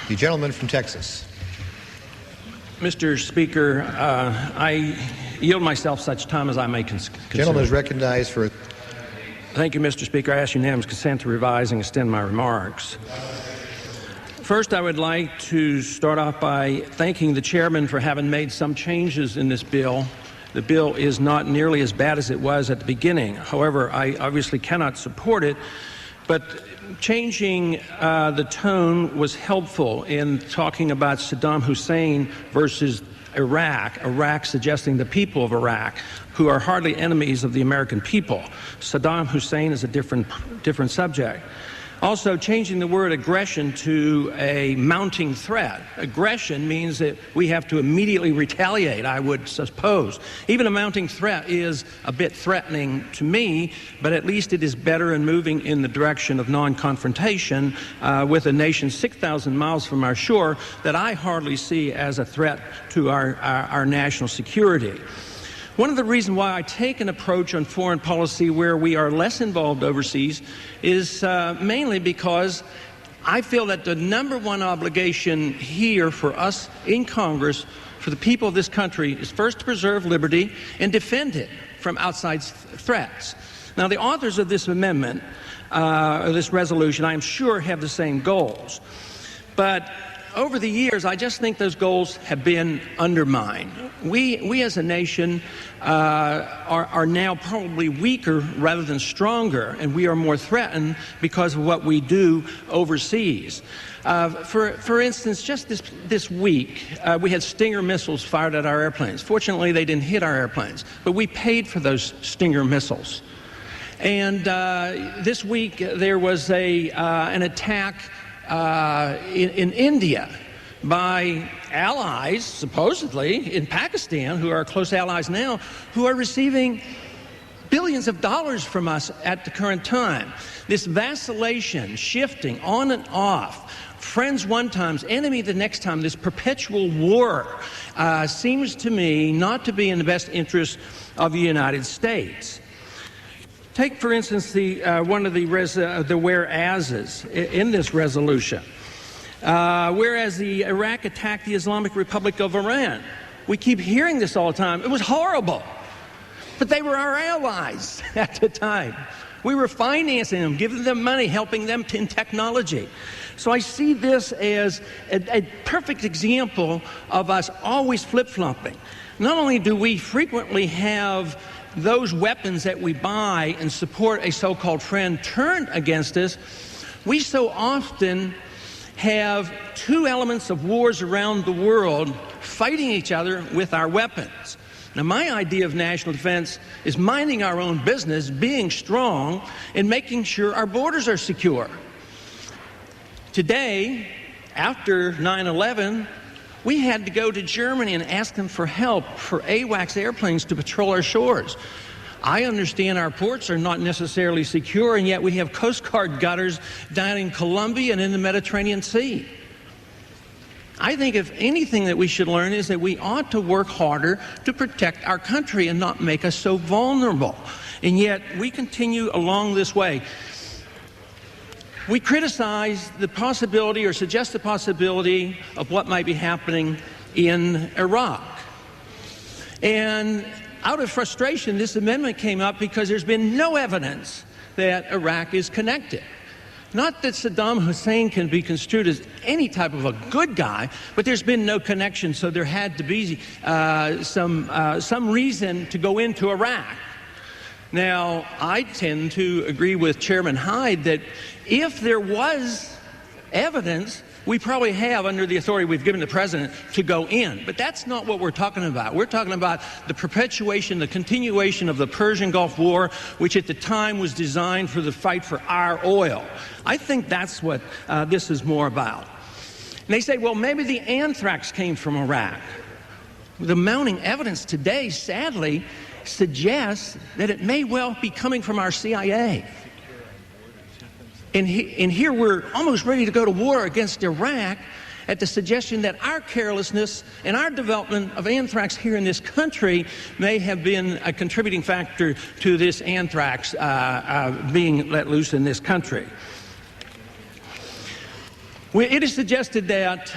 The gentleman from Texas. Mr. Speaker, I yield myself such time as I may consider. Gentleman is recognized for... Thank you, Mr. Speaker. I ask unanimous consent to revise and extend my remarks. First, I would like to start off by thanking the chairman for having made some changes in this bill. The bill is not nearly as bad as it was at the beginning. However, I obviously cannot support it, but changing the tone was helpful in talking about Saddam Hussein versus Iraq suggesting the people of Iraq, who are hardly enemies of the American people. Saddam Hussein is a different subject. Also, changing the word aggression to a mounting threat. Aggression means that we have to immediately retaliate, I would suppose. Even a mounting threat is a bit threatening to me, but at least it is better in moving in the direction of non-confrontation with a nation 6,000 miles from our shore that I hardly see as a threat to our national security. One of the reasons why I take an approach on foreign policy where we are less involved overseas is mainly because I feel that the number one obligation here for us in Congress, for the people of this country, is first to preserve liberty and defend it from outside threats. Now, the authors of this amendment, this resolution, I am sure have the same goals. But over the years, I just think those goals have been undermined. We as a nation are now probably weaker rather than stronger, and we are more threatened because of what we do overseas. For instance, just this week, we had Stinger missiles fired at our airplanes. Fortunately, they didn't hit our airplanes, but we paid for those Stinger missiles. And this week, there was an attack in India by allies, supposedly, in Pakistan, who are close allies now, who are receiving billions of dollars from us at the current time. This vacillation, shifting on and off, friends one time, enemy the next time, this perpetual war seems to me not to be in the best interest of the United States. Take, for instance, one of the whereases in this resolution. Whereas the Iraq attacked the Islamic Republic of Iran. We keep hearing this all the time. It was horrible. But they were our allies at the time. We were financing them, giving them money, helping them in technology. So I see this as a perfect example of us always flip-flopping. Not only do we frequently have those weapons that we buy and support a so-called friend turned against us, we so often have two elements of wars around the world fighting each other with our weapons. Now, my idea of national defense is minding our own business, being strong, and making sure our borders are secure. Today, after 9/11, we had to go to Germany and ask them for help for AWACS airplanes to patrol our shores. I understand our ports are not necessarily secure, and yet we have Coast Guard gutters down in Colombia and in the Mediterranean Sea. I think if anything that we should learn is that we ought to work harder to protect our country and not make us so vulnerable. And yet we continue along this way. We criticize the possibility or suggest the possibility of what might be happening in Iraq. And out of frustration, this amendment came up because there's been no evidence that Iraq is connected. Not that Saddam Hussein can be construed as any type of a good guy, but there's been no connection, so there had to be some reason to go into Iraq. Now, I tend to agree with Chairman Hyde that if there was evidence, we probably have, under the authority we've given the president, to go in. But that's not what we're talking about. We're talking about the perpetuation, the continuation of the Persian Gulf War, which at the time was designed for the fight for our oil. I think that's what this is more about. And they say, well, maybe the anthrax came from Iraq. The mounting evidence today, sadly, suggests that it may well be coming from our CIA. And here we're almost ready to go to war against Iraq at the suggestion that our carelessness and our development of anthrax here in this country may have been a contributing factor to this anthrax being let loose in this country. It is suggested that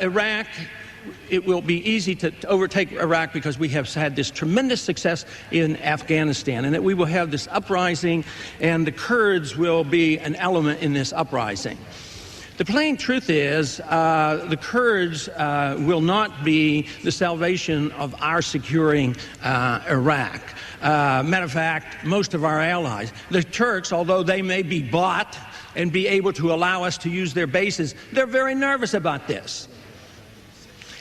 Iraq, it will be easy to overtake Iraq because we have had this tremendous success in Afghanistan, and that we will have this uprising, and the Kurds will be an element in this uprising. The plain truth is the Kurds will not be the salvation of our securing Iraq. Matter of fact, most of our allies, the Turks, although they may be bought and be able to allow us to use their bases, they're very nervous about this.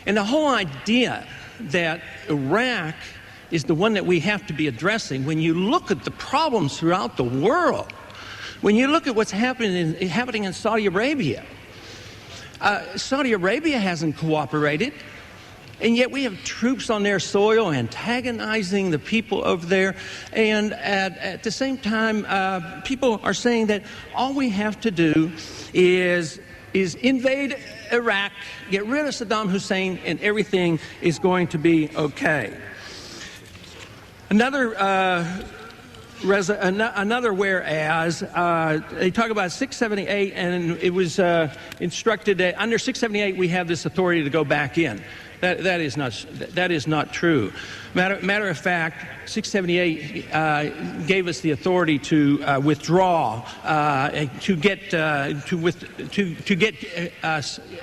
And the whole idea that Iraq is the one that we have to be addressing, when you look at the problems throughout the world, when you look at what's happening in Saudi Arabia, Saudi Arabia hasn't cooperated, and yet we have troops on their soil antagonizing the people over there. And at the same time, people are saying that all we have to do is invade Iraq, get rid of Saddam Hussein, and everything is going to be okay. Another whereas, they talk about 678, and it was instructed that under 678 we have this authority to go back in. That is not true. Matter of fact, 678 gave us the authority to withdraw, to get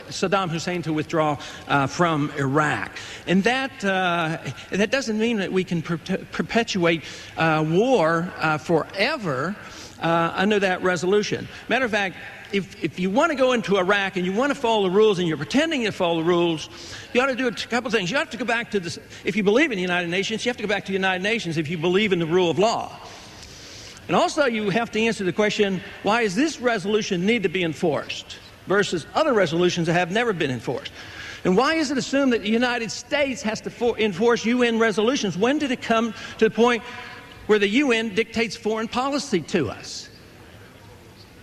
Saddam Hussein to withdraw from Iraq, and that doesn't mean that we can perpetuate war forever under that resolution. Matter of fact, if you want to go into Iraq and you want to follow the rules and you're pretending to follow the rules, you ought to do a couple of things. You have to go back to this. If you believe in the United Nations, you have to go back to the United Nations if you believe in the rule of law. And also you have to answer the question, why does this resolution need to be enforced versus other resolutions that have never been enforced? And why is it assumed that the United States has to enforce UN resolutions? When did it come to the point where the UN dictates foreign policy to us?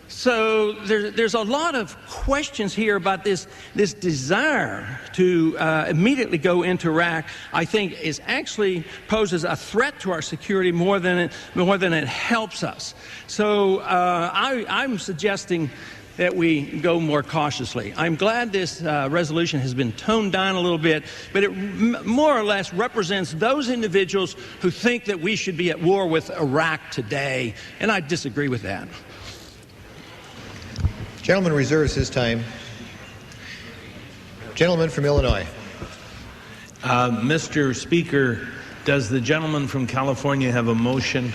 So there's a lot of questions here about this desire to immediately go into Iraq. I think is actually poses a threat to our security more than it helps us. So I'm suggesting that we go more cautiously. I'm glad this resolution has been toned down a little bit, but it more or less represents those individuals who think that we should be at war with Iraq today, and I disagree with that. Gentleman reserves his time. Gentleman from Illinois. Mr. Speaker, does the gentleman from California have a motion?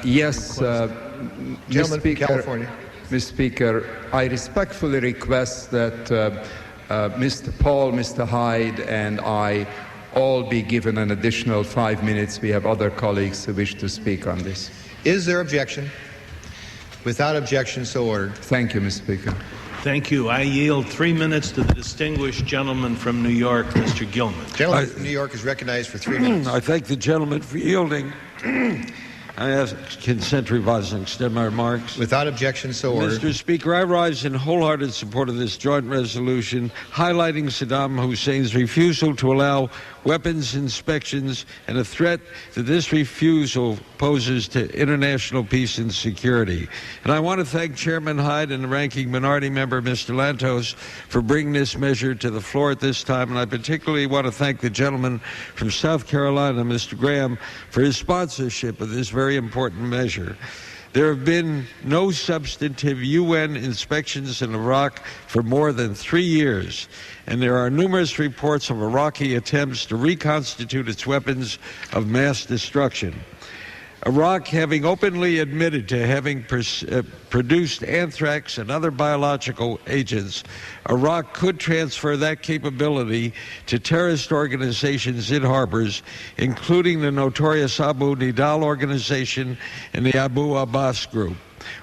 Yes, Gentleman from California. Mr. Speaker, I respectfully request that Mr. Paul, Mr. Hyde, and I all be given an additional 5 minutes. We have other colleagues who wish to speak on this. Is there objection? Without objection, so ordered. Thank you, Mr. Speaker. Thank you. I yield 3 minutes to the distinguished gentleman from New York, Mr. Gilman. Gentleman from New York is recognized for 3 minutes. I thank the gentleman for yielding. I ask consent to revise and extend my remarks. Without objection, so ordered. Mr. Speaker, I rise in wholehearted support of this joint resolution highlighting Saddam Hussein's refusal to allow weapons inspections and a threat that this refusal poses to international peace and security. And I want to thank Chairman Hyde and the ranking minority member, Mr. Lantos, for bringing this measure to the floor at this time. And I particularly want to thank the gentleman from South Carolina, Mr. Graham, for his sponsorship of this very important measure. There have been no substantive UN inspections in Iraq for more than 3 years, and there are numerous reports of Iraqi attempts to reconstitute its weapons of mass destruction. Iraq, having openly admitted to having produced anthrax and other biological agents, Iraq could transfer that capability to terrorist organizations it harbors, including the notorious Abu Nidal organization and the Abu Abbas group.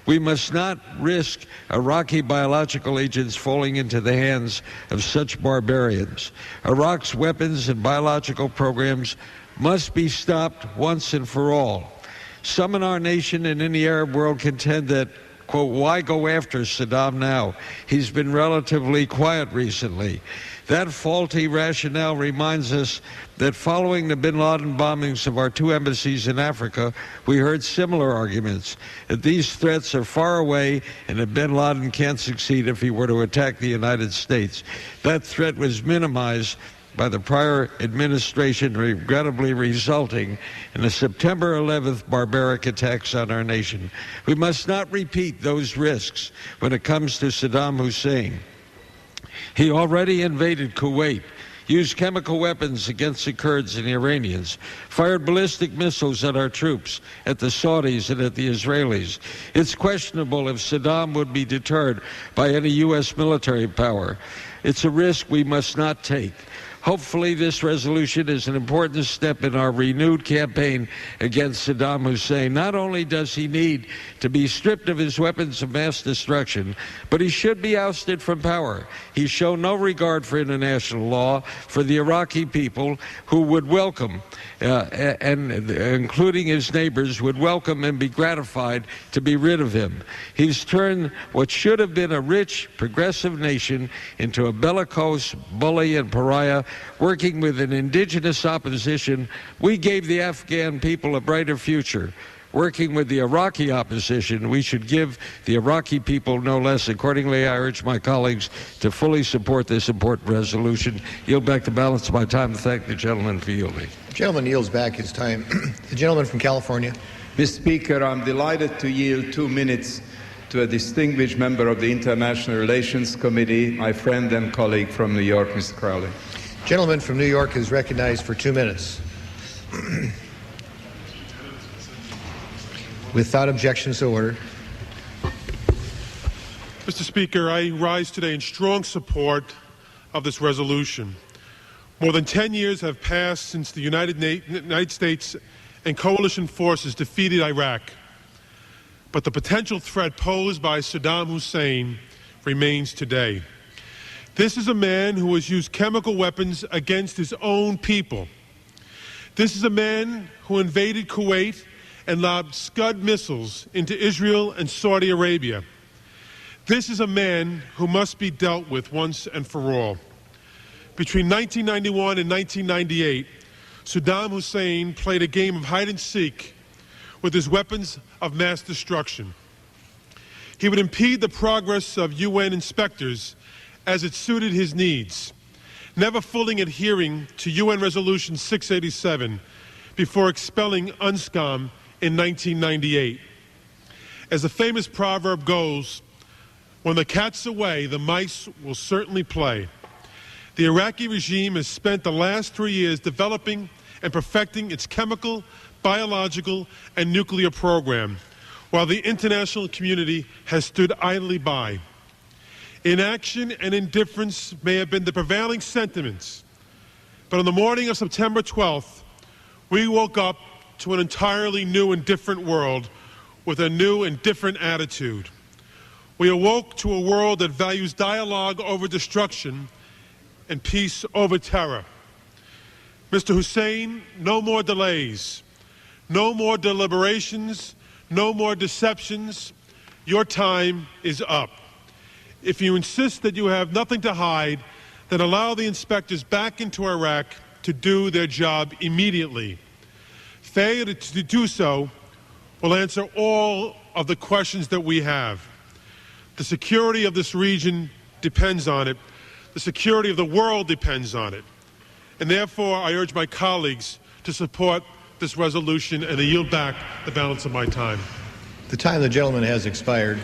We must not risk Iraqi biological agents falling into the hands of such barbarians. Iraq's weapons and biological programs must be stopped once and for all. Some in our nation and in the Arab world contend that quote, why go after Saddam now? He's been relatively quiet recently. That faulty rationale reminds us that following the bin Laden bombings of our 2 embassies in Africa, we heard similar arguments, that these threats are far away and that bin Laden can't succeed if he were to attack the United States. That threat was minimized by the prior administration, regrettably resulting in the September 11th barbaric attacks on our nation. We must not repeat those risks when it comes to Saddam Hussein. He already invaded Kuwait, used chemical weapons against the Kurds and the Iranians, fired ballistic missiles at our troops, at the Saudis and at the Israelis. It's questionable if Saddam would be deterred by any U.S. military power. It's a risk we must not take. Hopefully, this resolution is an important step in our renewed campaign against Saddam Hussein. Not only does he need to be stripped of his weapons of mass destruction, but he should be ousted from power. He's shown no regard for international law, for the Iraqi people who would welcome, and including his neighbors, would welcome and be gratified to be rid of him. He's turned what should have been a rich, progressive nation into a bellicose bully and pariah, working with an indigenous opposition. We gave the Afghan people a brighter future. Working with the Iraqi opposition, we should give the Iraqi people no less. Accordingly, I urge my colleagues to fully support this important resolution. Yield back the balance of my time to thank the gentleman for yielding. The gentleman yields back his time. The gentleman from California. Mr. Speaker, I'm delighted to yield 2 minutes to a distinguished member of the International Relations Committee, my friend and colleague from New York, Mr. Crowley. Gentleman from New York is recognized for 2 minutes. Without objection, so ordered. Mr. Speaker, I rise today in strong support of this resolution. More than 10 years have passed since the United States and coalition forces defeated Iraq. But the potential threat posed by Saddam Hussein remains today. This is a man who has used chemical weapons against his own people. This is a man who invaded Kuwait and lobbed Scud missiles into Israel and Saudi Arabia. This is a man who must be dealt with once and for all. Between 1991 and 1998, Saddam Hussein played a game of hide and seek with his weapons of mass destruction. He would impede the progress of UN inspectors as it suited his needs, never fully adhering to UN Resolution 687 before expelling UNSCOM in 1998. As the famous proverb goes, when the cat's away, the mice will certainly play. The Iraqi regime has spent the last 3 years developing and perfecting its chemical, biological, and nuclear program, while the international community has stood idly by. Inaction and indifference may have been the prevailing sentiments, but on the morning of September 12th, we woke up to an entirely new and different world with a new and different attitude. We awoke to a world that values dialogue over destruction and peace over terror. Mr. Hussein, no more delays, no more deliberations, no more deceptions. Your time is up. If you insist that you have nothing to hide, then allow the inspectors back into Iraq to do their job immediately. Failure to do so will answer all of the questions that we have. The security of this region depends on it. The security of the world depends on it. And therefore, I urge my colleagues to support this resolution and to yield back the balance of my time. The time of the gentleman has expired.